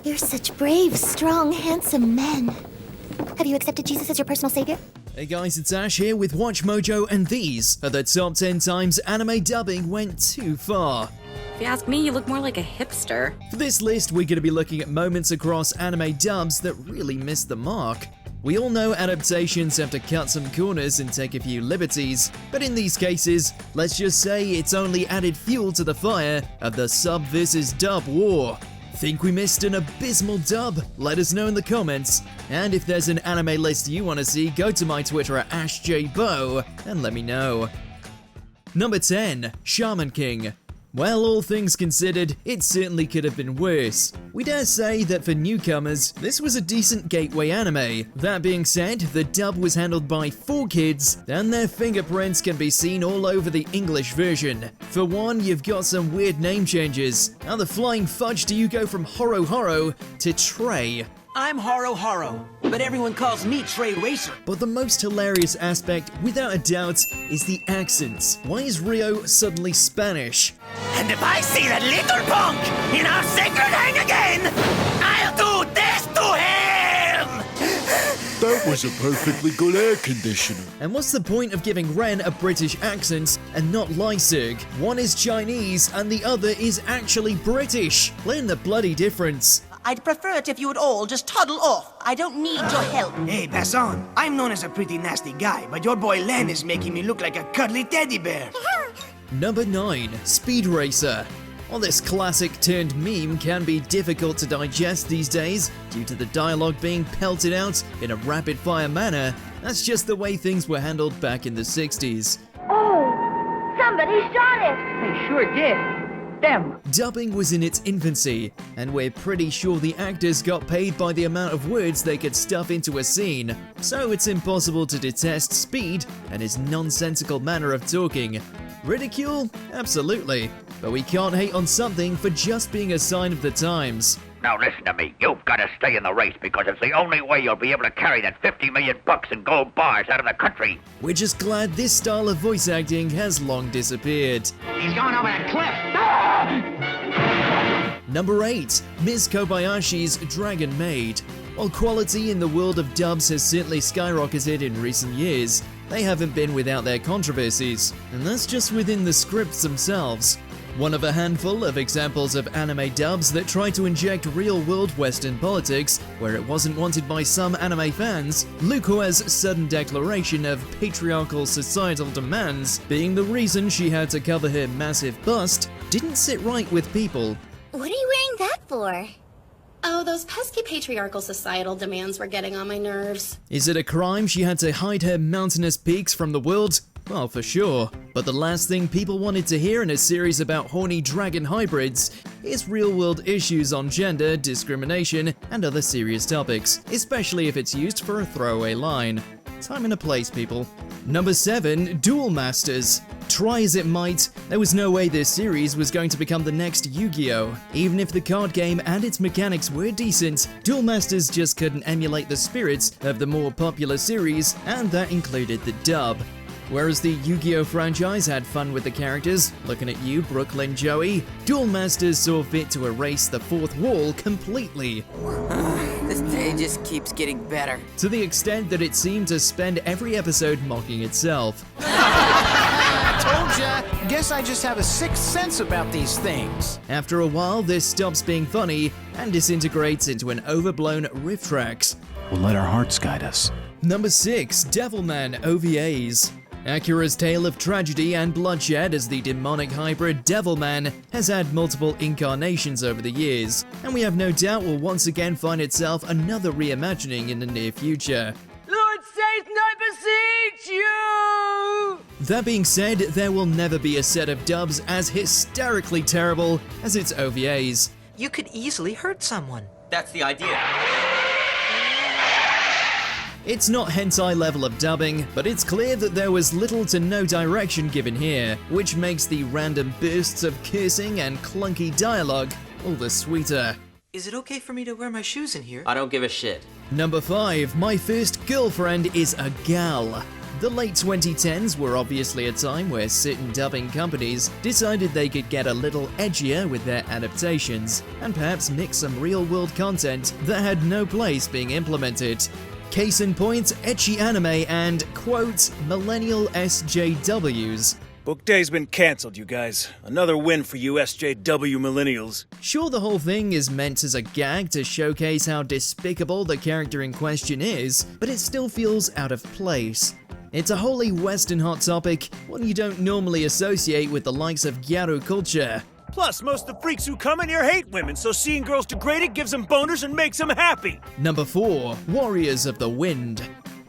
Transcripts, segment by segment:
You're such brave, strong, handsome men. Have you accepted Jesus as your personal savior? Hey guys, it's Ash here with WatchMojo, and these are the top 10 times anime dubbing went too far. If you ask me, you look more like a hipster. For this list, we're going to be looking at moments across anime dubs that really missed the mark. We all know adaptations have to cut some corners and take a few liberties, but in these cases, let's just say it's only added fuel to the fire of the sub versus dub war. Think we missed an abysmal dub? Let us know in the comments. And if there's an anime list you want to see, go to my Twitter at AshJBo and let me know. Number 10. Shaman King. Well, all things considered, it certainly could have been worse. We dare say that for newcomers, this was a decent gateway anime. That being said, the dub was handled by 4 kids, and their fingerprints can be seen all over the English version. For one, you've got some weird name changes. How the flying fudge do you go from Horo Horo to Trey? I'm Horo Horo, but everyone calls me Trey Racer. But the most hilarious aspect, without a doubt, is the accents. Why is Rio suddenly Spanish? And if I see that little punk in our sacred hang again, I'll do this to him! That was a perfectly good air conditioner. And what's the point of giving Ren a British accent and not Lysig? One is Chinese and the other is actually British. Learn the bloody difference. I'd prefer it if you would all just toddle off. I don't need your help. Hey, pass on. I'm known as a pretty nasty guy, but your boy Len is making me look like a cuddly teddy bear. Number 9. Speed Racer. While this classic turned meme can be difficult to digest these days due to the dialogue being pelted out in a rapid-fire manner, that's just the way things were handled back in the 60s. Oh, somebody shot it! They sure did. Them. Dubbing was in its infancy, and we're pretty sure the actors got paid by the amount of words they could stuff into a scene, so it's impossible to detest Speed and his nonsensical manner of talking. Ridicule? Absolutely, but we can't hate on something for just being a sign of the times. Now listen to me, you've got to stay in the race because it's the only way you'll be able to carry that 50 million bucks in gold bars out of the country. We're just glad this style of voice acting has long disappeared. He's going over that cliff. Number 8. Ms. Kobayashi's Dragon Maid. While quality in the world of dubs has certainly skyrocketed in recent years, they haven't been without their controversies, and that's just within the scripts themselves. One of a handful of examples of anime dubs that try to inject real-world Western politics where it wasn't wanted by some anime fans, Lukoa's sudden declaration of patriarchal societal demands being the reason she had to cover her massive bust didn't sit right with people. What are you wearing that for? Oh, those pesky patriarchal societal demands were getting on my nerves. Is it a crime she had to hide her mountainous peaks from the world? Well, for sure. But the last thing people wanted to hear in a series about horny dragon hybrids is real-world issues on gender, discrimination, and other serious topics, especially if it's used for a throwaway line. Time and a place, people. Number 7. Duel Masters. Try as it might, there was no way this series was going to become the next Yu-Gi-Oh! Even if the card game and its mechanics were decent, Duel Masters just couldn't emulate the spirits of the more popular series, and that included the dub. Whereas the Yu-Gi-Oh! Franchise had fun with the characters, looking at you, Brooklyn Joey, Duel Masters saw fit to erase the fourth wall completely. This day just keeps getting better. To the extent that it seemed to spend every episode mocking itself. Told ya! Guess I just have a sixth sense about these things. After a while, this stops being funny and disintegrates into an overblown riff tracks. We'll let our hearts guide us. Number 6. Devilman OVAs. Akira's tale of tragedy and bloodshed as the demonic hybrid Devilman has had multiple incarnations over the years, and we have no doubt will once again find itself another reimagining in the near future. Lord Satan, I beseech you! That being said, there will never be a set of dubs as hysterically terrible as its OVAs. You could easily hurt someone. That's the idea. It's not hentai level of dubbing, but it's clear that there was little to no direction given here, which makes the random bursts of cursing and clunky dialogue all the sweeter. Is it okay for me to wear my shoes in here? I don't give a shit. Number 5. My First Girlfriend is a Gal. The late 2010s were obviously a time where certain dubbing companies decided they could get a little edgier with their adaptations, and perhaps mix some real-world content that had no place being implemented. Case in point, ecchi anime and, quote, millennial SJWs. Book day's been cancelled, you guys. Another win for you SJW millennials. Sure, the whole thing is meant as a gag to showcase how despicable the character in question is, but it still feels out of place. It's a wholly Western hot topic, one you don't normally associate with the likes of gyaru culture. Plus, most of the freaks who come in here hate women, so seeing girls degraded gives them boners and makes them happy. Number 4. Warriors of the Wind.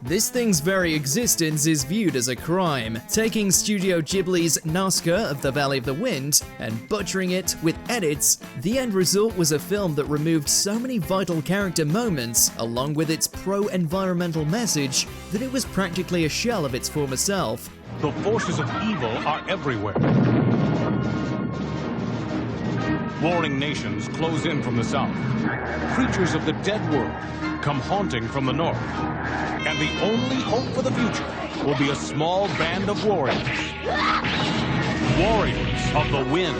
This thing's very existence is viewed as a crime, taking Studio Ghibli's Nazca of the Valley of the Wind and butchering it with edits. The end result was a film that removed so many vital character moments, along with its pro-environmental message, that it was practically a shell of its former self. The forces of evil are everywhere. Warring nations close in from the south. Creatures of the dead world come haunting from the north. And the only hope for the future will be a small band of warriors. Warriors of the Wind.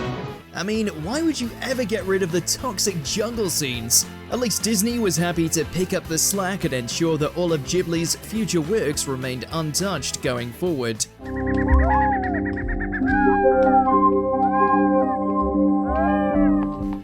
I mean, why would you ever get rid of the toxic jungle scenes? At least Disney was happy to pick up the slack and ensure that all of Ghibli's future works remained untouched going forward.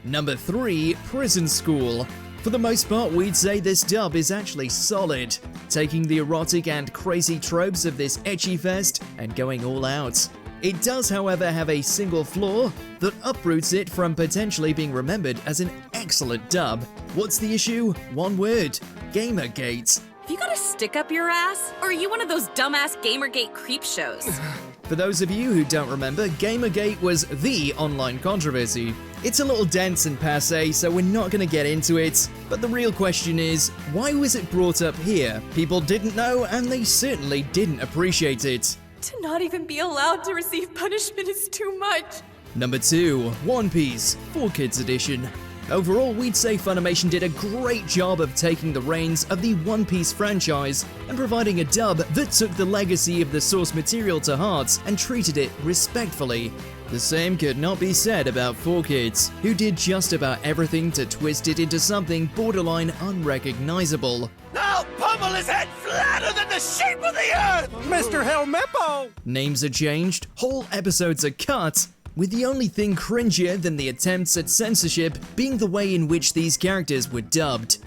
Number 3. Prison School. For the most part, we'd say this dub is actually solid, taking the erotic and crazy tropes of this ecchi fest and going all out. It does, however, have a single flaw that uproots it from potentially being remembered as an excellent dub. What's the issue? One word: Gamergate. Have you got a stick up your ass? Or are you one of those dumbass Gamergate creep shows? For those of you who don't remember, Gamergate was the online controversy. It's a little dense and passé, so we're not going to get into it. But the real question is, why was it brought up here? People didn't know, and they certainly didn't appreciate it. To not even be allowed to receive punishment is too much. Number 2. One Piece 4Kids Edition. Overall, we'd say Funimation did a great job of taking the reins of the One Piece franchise and providing a dub that took the legacy of the source material to heart and treated it respectfully. The same could not be said about 4Kids, who did just about everything to twist it into something borderline unrecognizable. Now pummel his head flatter than the shape of the earth! Mr. Helmeppo! Names are changed, whole episodes are cut, with the only thing cringier than the attempts at censorship being the way in which these characters were dubbed.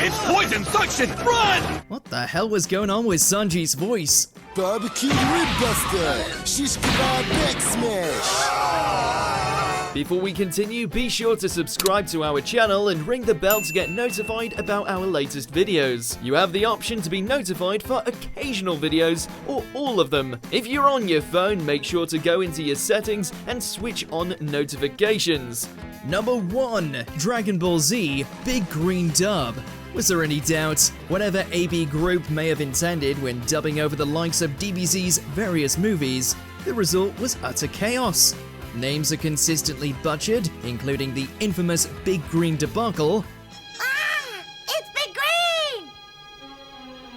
It's poison suction! Run! What the hell was going on with Sanji's voice? Barbecue rib buster! Shish kebab neck smash! Before we continue, be sure to subscribe to our channel and ring the bell to get notified about our latest videos. You have the option to be notified for occasional videos or all of them. If you're on your phone, make sure to go into your settings and switch on notifications. Number 1. Dragon Ball Z Big Green Dub. Was there any doubt? Whatever AB Group may have intended when dubbing over the likes of DBZ's various movies, the result was utter chaos. Names are consistently butchered, including the infamous Big Green debacle. It's Big Green!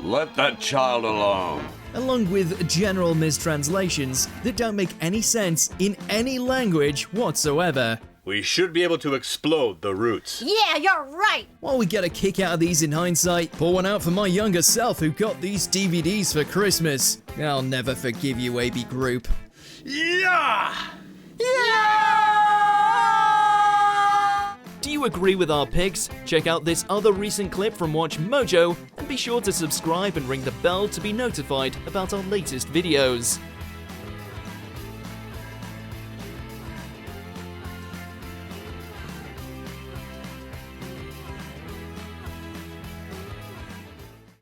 Let that child alone. Along with general mistranslations that don't make any sense in any language whatsoever. We should be able to explode the roots. Yeah, you're right! While we get a kick out of these in hindsight, pour one out for my younger self who got these DVDs for Christmas. I'll never forgive you, AB Group. Yeah! Do you agree with our picks? Check out this other recent clip from WatchMojo and be sure to subscribe and ring the bell to be notified about our latest videos.